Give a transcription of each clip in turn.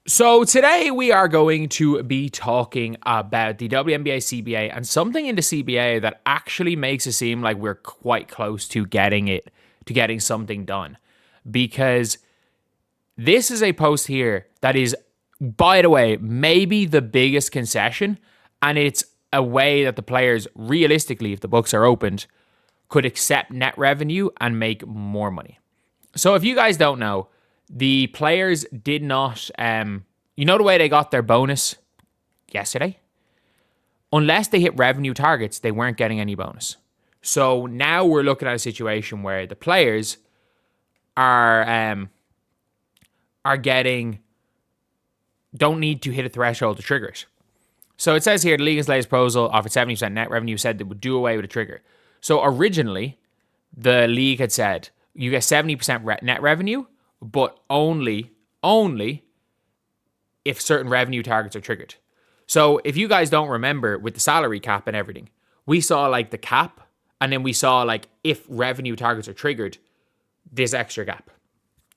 So today we are going to be talking about the WNBA CBA and something in the CBA that actually makes it seem like we're quite close to getting something done. Because this is a post here that is, by the way, maybe the biggest concession, and it's a way that the players realistically, if the books are opened, could accept net revenue and make more money. So if you guys don't know, the players did not, you know the way they got their bonus yesterday? Unless they hit revenue targets, they weren't getting any bonus. So now we're looking at a situation where the players are don't need to hit a threshold to trigger it. So it says here, the league's latest proposal offered 70% net revenue, said they would do away with a trigger. So originally, the league had said, you get 70% net revenue, but only if certain revenue targets are triggered. So if you guys don't remember, with the salary cap and everything, we saw like the cap, and then we saw like if revenue targets are triggered, this extra gap.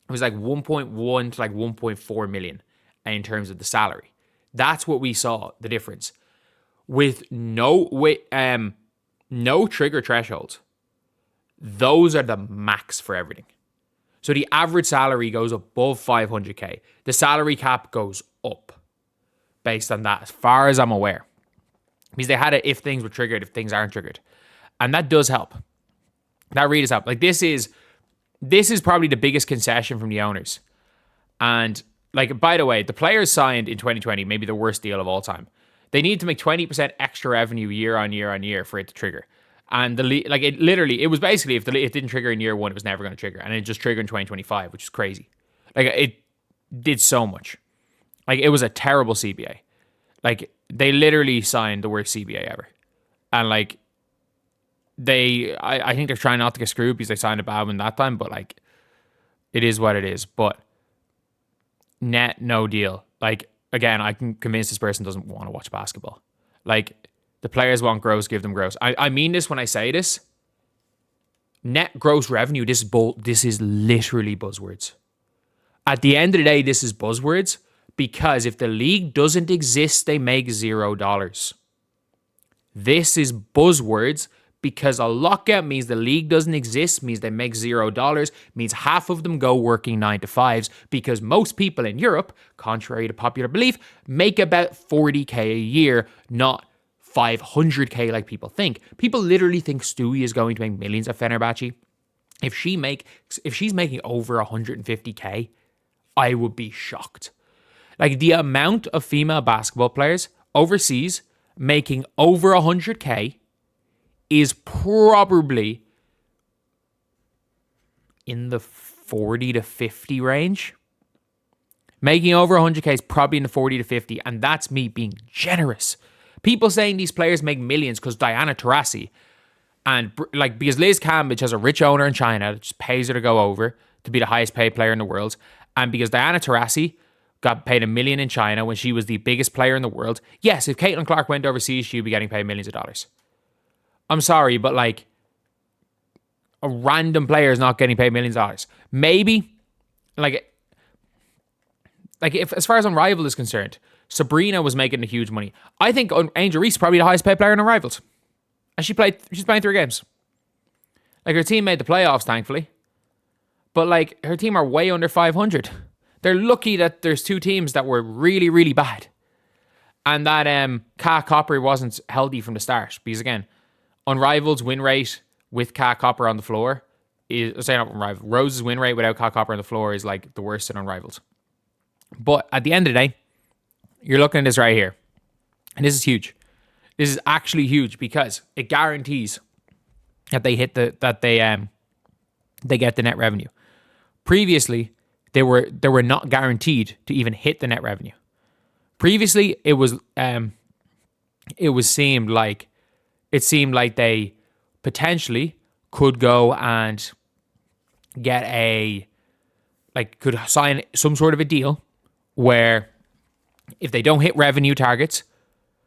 It was like 1.1 to like 1.4 million in terms of the salary. That's what we saw, the difference. With no trigger thresholds, those are the max for everything. So the average salary goes above 500k. The salary cap goes up based on that, as far as I'm aware. Because they had it if things were triggered, if things aren't triggered. And that does help. That really does help. Like this is probably the biggest concession from the owners. And like, by the way, the players signed in 2020, maybe the worst deal of all time. They need to make 20% extra revenue year on year for it to trigger. And it was basically, if it didn't trigger in year one, it was never going to trigger. And it just triggered in 2025, which is crazy. Like, it did so much. Like, it was a terrible CBA. Like, they literally signed the worst CBA ever. And, like, I think they're trying not to get screwed because they signed a bad one that time. But, like, it is what it is. But net, no deal. Like, again, I can convince this person doesn't want to watch basketball. Like, the players want gross, give them gross. I mean this when I say this. Net gross revenue, this is literally buzzwords. At the end of the day, this is buzzwords because if the league doesn't exist, they make $0. This is buzzwords because a lockout means the league doesn't exist, means they make $0, means half of them go working 9 to 5s because most people in Europe, contrary to popular belief, make about 40k a year, not 500k like people think. People literally think Stewie is going to make millions at Fenerbahce. If she's making over 150k, I would be shocked. Like, the amount of female basketball players overseas making over 100k is probably in the 40 to 50 range. Making over 100k is probably in the 40 to 50, and that's me being generous. People saying these players make millions because Diana Taurasi, and like, because Liz Cambridge has a rich owner in China that just pays her to go over to be the highest paid player in the world, and because Diana Taurasi got paid $1 million in China when she was the biggest player in the world. Yes, if Caitlin Clark went overseas, she'd be getting paid millions of dollars. I'm sorry, but like, a random player is not getting paid millions of dollars. Maybe, like if, as far as Unrivaled is concerned, Breanna was making the huge money. I think Angel Reese is probably the highest paid player in Unrivaled. And she's playing 3 games. Like, her team made the playoffs, thankfully. But like, her team are way under 500. They're lucky that there's 2 teams that were really, really bad. And that Kat Copper wasn't healthy from the start. Because again, Unrivaled's win rate with Kat Copper on the floor is, not Unrivaled, Rose's win rate without Kat Copper on the floor is like the worst in Unrivaled. But at the end of the day, you're looking at this right here. And this is huge. This is actually huge because it guarantees that they hit they get the net revenue. Previously, they were not guaranteed to even hit the net revenue. Previously, it seemed like they potentially could go and get could sign some sort of a deal where if they don't hit revenue targets,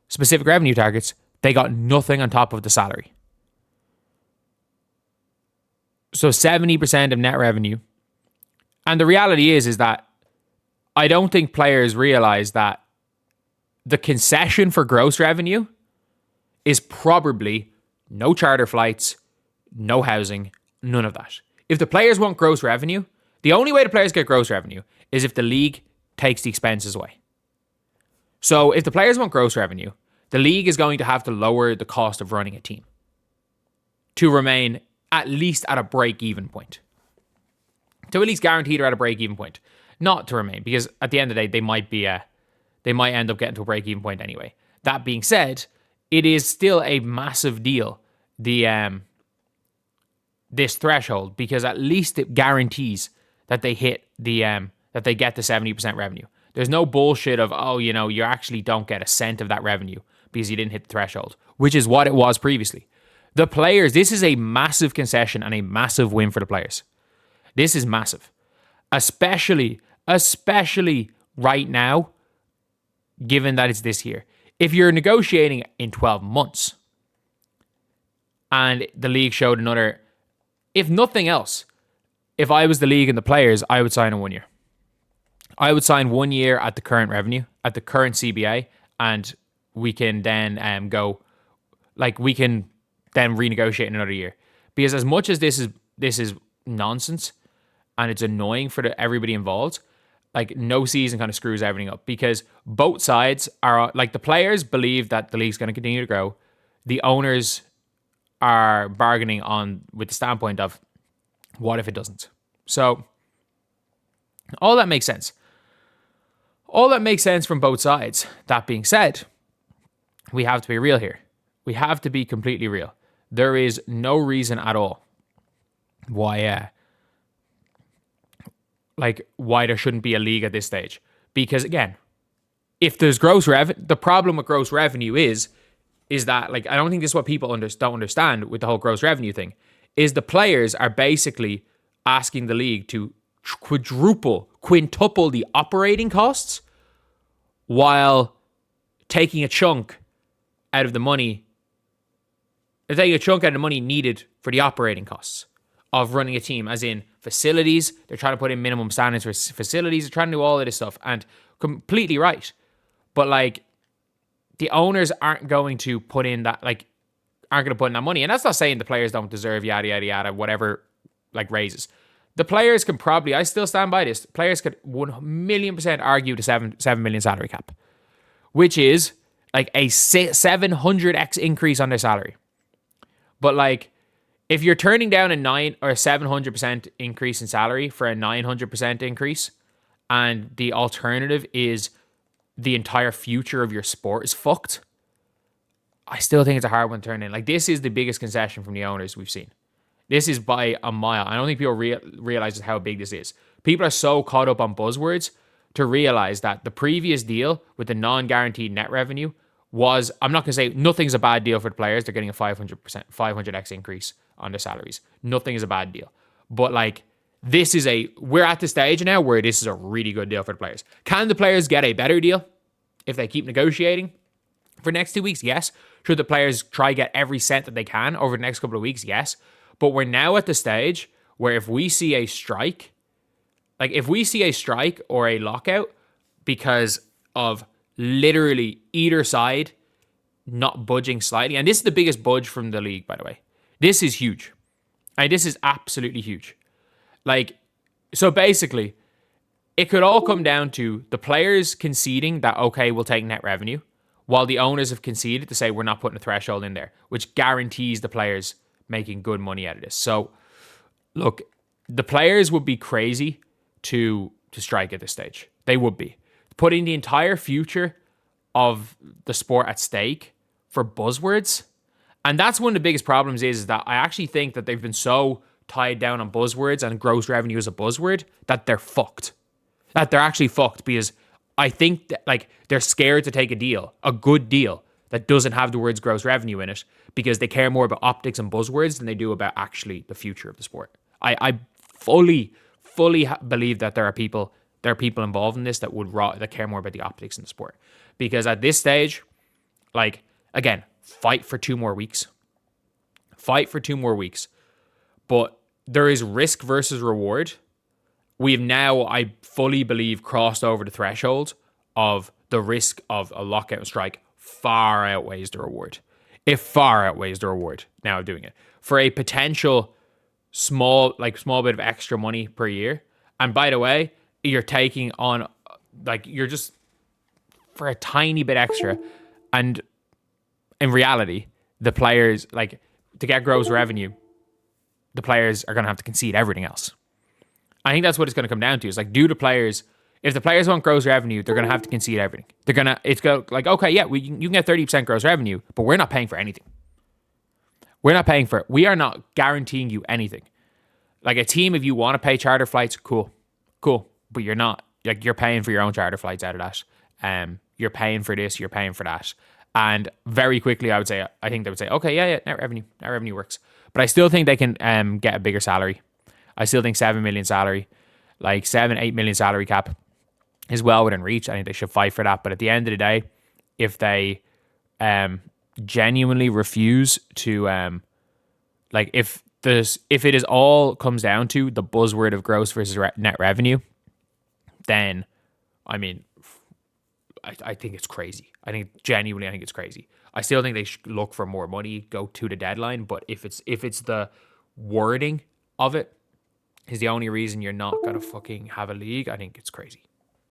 specific revenue targets, they got nothing on top of the salary. So 70% of net revenue. And the reality is that I don't think players realize that the concession for gross revenue is probably no charter flights, no housing, none of that. If the players want gross revenue, the only way the players get gross revenue is if the league takes the expenses away. So if the players want gross revenue, the league is going to have to lower the cost of running a team to remain at least at a break-even point. To at least guarantee they're at a break-even point. Not to remain, because at the end of the day, they might end up getting to a break-even point anyway. That being said, it is still a massive deal, this threshold, because at least it guarantees that they hit that they get the 70% revenue. There's no bullshit of, you actually don't get a cent of that revenue because you didn't hit the threshold, which is what it was previously. The players, this is a massive concession and a massive win for the players. This is massive, especially right now, given that it's this year. If you're negotiating in 12 months and the league showed another, if nothing else, if I was the league and the players, I would sign a 1 year. I would sign 1 year at the current revenue, at the current CBA, and we can then we can then renegotiate in another year. Because as much as this is nonsense and it's annoying for everybody involved, like no season kind of screws everything up, because both sides are like, the players believe that the league's going to continue to grow. The owners are bargaining on with the standpoint of, what if it doesn't? So all that makes sense. All that makes sense from both sides. That being said, we have to be real here. We have to be completely real. There is no reason at all why there shouldn't be a league at this stage. Because again, if there's gross revenue, the problem with gross revenue is that, like, I don't think this is what people don't understand with the whole gross revenue thing, is the players are basically asking the league to quintuple the operating costs while taking a chunk out of the money. They're taking a chunk out of the money needed for the operating costs of running a team, as in facilities. They're trying to put in minimum standards for facilities. They're trying to do all of this stuff, and completely right. But like, the owners aren't going to put in that, aren't going to put in that money. And that's not saying the players don't deserve yada, yada, yada, whatever, raises. The players can probably, I still stand by this, players could 1,000,000% argue the 7 million salary cap, which is like a 700x increase on their salary. But if you're turning down a 9 or a 700% increase in salary for a 900% increase, and the alternative is the entire future of your sport is fucked, I still think it's a hard one to turn in. This is the biggest concession from the owners we've seen. This is by a mile. I don't think people realize how big this is. People are so caught up on buzzwords to realize that the previous deal with the non-guaranteed net revenue was, I'm not going to say nothing's a bad deal for the players. They're getting a 500x increase on their salaries. Nothing is a bad deal. But we're at the stage now where this is a really good deal for the players. Can the players get a better deal if they keep negotiating for the next 2 weeks? Yes. Should the players try get every cent that they can over the next couple of weeks? Yes. But we're now at the stage where if we see a strike, or a lockout because of literally either side not budging slightly, and this is the biggest budge from the league, by the way. This is huge. This is absolutely huge. So basically, it could all come down to the players conceding that, okay, we'll take net revenue, while the owners have conceded to say we're not putting a threshold in there, which guarantees the players making good money out of this. So, look, the players would be crazy to strike at this stage. They would be. Putting the entire future of the sport at stake for buzzwords. And that's one of the biggest problems is that I actually think that they've been so tied down on buzzwords and gross revenue as a buzzword that they're fucked. That they're actually fucked, because I think that they're scared to take a good deal that doesn't have the words gross revenue in it, because they care more about optics and buzzwords than they do about actually the future of the sport. I fully believe that there are people involved in this that care more about the optics in the sport. Because at this stage, again, fight for 2 more weeks. Fight for 2 more weeks. But there is risk versus reward we've now, I fully believe, crossed over the threshold of the risk of a lockout and strike far outweighs the reward. It far outweighs the reward now of doing it. For a potential small bit of extra money per year. And by the way, you're taking on, you're just for a tiny bit extra. And in reality, the players, to get gross revenue, the players are going to have to concede everything else. I think that's what it's going to come down to. Is if the players want gross revenue, they're going to have to concede everything. Okay, yeah, you can get 30% gross revenue, but we're not paying for anything. We're not paying for it. We are not guaranteeing you anything. Like a team, if you want to pay charter flights, cool. But you're not. You're paying for your own charter flights out of that. You're paying for this, you're paying for that. And very quickly, I think they would say, okay, yeah, net revenue works. But I still think they can get a bigger salary. I still think 7 million salary, 7-8 million salary cap is well within reach. I think they should fight for that. But at the end of the day, if they genuinely refuse to if it is all comes down to the buzzword of gross versus net revenue, then I think it's crazy. I think it's crazy. I still think they should look for more money, go to the deadline. But if it's the wording of it is the only reason you're not gonna fucking have a league, I think it's crazy.